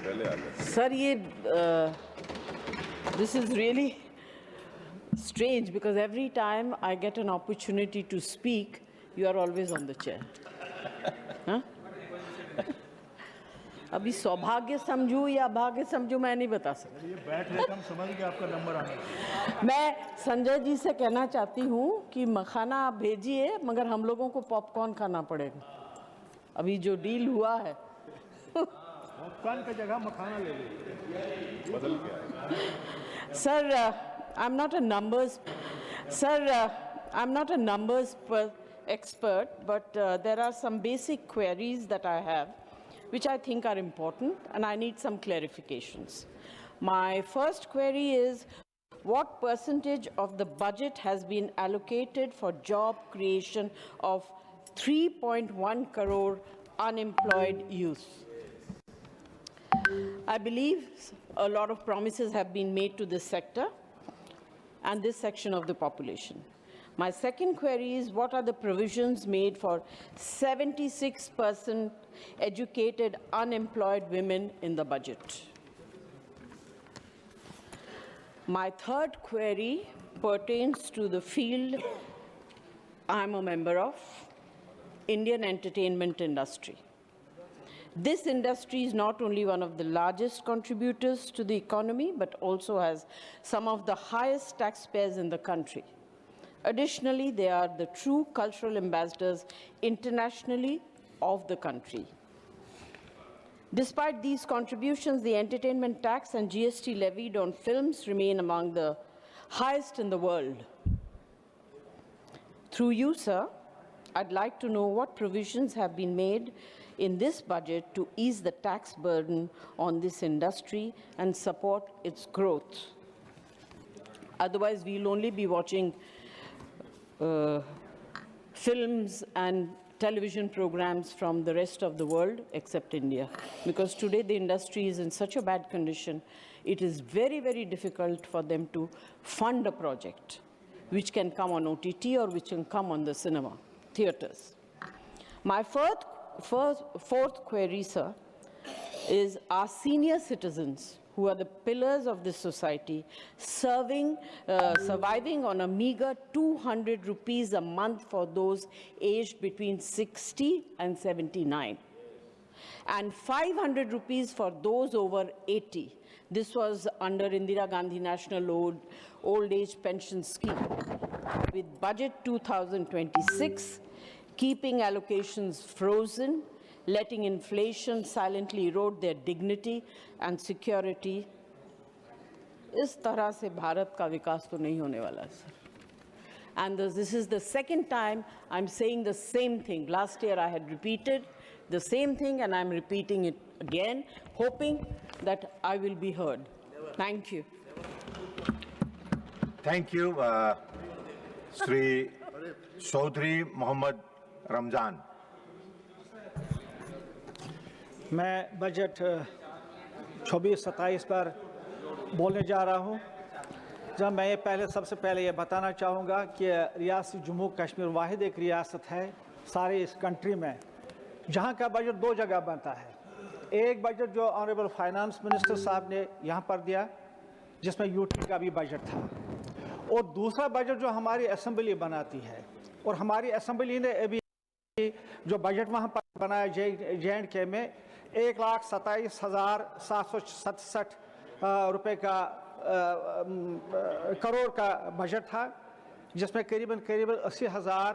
Sir, this is really strange because every time I get an opportunity to speak, you are always on the chair. Huh? अभी सौभाग्य समझूं या अभाग्य समझूं मैं नहीं बता सकती। ये बैठ रहे हम समझ गए आपका नंबर आना। मैं संजय जी से कहना चाहती हूं कि मखाना आप भेजिए मगर हम लोगों को पॉपकॉर्न खाना पड़ेगा। अभी जो डील हुआ है पॉपकॉर्न की जगह मखाना ले लीजिए। बदल गया। Sir, I'm not a numbers, sir, I'm not a numbers expert, but there are some basic queries that I have, which I think are important, and I need some clarifications. My first query is, what percentage of the budget has been allocated for job creation of 3.1 crore unemployed youth? I believe a lot of promises have been made to this sector and this section of the population. My second query is, what are the provisions made for 76% educated unemployed women in the budget? My third query pertains to the field I'm a member of, Indian entertainment industry. This industry is not only one of the largest contributors to the economy, but also has some of the highest taxpayers in the country. Additionally, they are the true cultural ambassadors internationally of the country. Despite these contributions, the entertainment tax and GST levied on films remain among the highest in the world. Through you, sir, I'd like to know what provisions have been made in this budget to ease the tax burden on this industry and support its growth. Otherwise, we'll only be watching films and television programs from the rest of the world except India. Because today the industry is in such a bad condition, it is very, very difficult for them to fund a project which can come on OTT or which can come on the cinema theaters. My fourth query, sir, is our senior citizens who are the pillars of this society, surviving on a meager 200 rupees a month for those aged between 60 and 79, and 500 rupees for those over 80. This was under Indira Gandhi National Old Age Pension Scheme. With Budget 2026, keeping allocations frozen, letting inflation silently erode their dignity and security, इस तरह से भारत का विकास तो नहीं होने वाला sir. And this is the second time I'm saying the same thing. Last year I had repeated the same thing and I'm repeating it again, hoping that I will be heard. Thank you. Thank you, Sri Chaudhry Mohammad Ramzan. मैं budget 26-27 पर बोलने जा रहा हूं। जब मैं ये सबसे पहले ये बताना चाहूँगा कि रियासत जम्मू कश्मीर वाहिद एक रियासत है सारे इस कंट्री में जहाँ का बजट दो जगह बनता है। एक बजट जो ऑनरेबल फाइनेंस मिनिस्टर साहब ने यहाँ पर दिया जिसमें यूटी का भी बजट था, और दूसरा बजट जो हमारी असेंबली बनाती है, और हमारी असेंबली ने अभी जो बजट वहाँ पर बनाया JNK में 1,27,767 रुपए का करोड़ का बजट था, जिसमें करीबन 80,000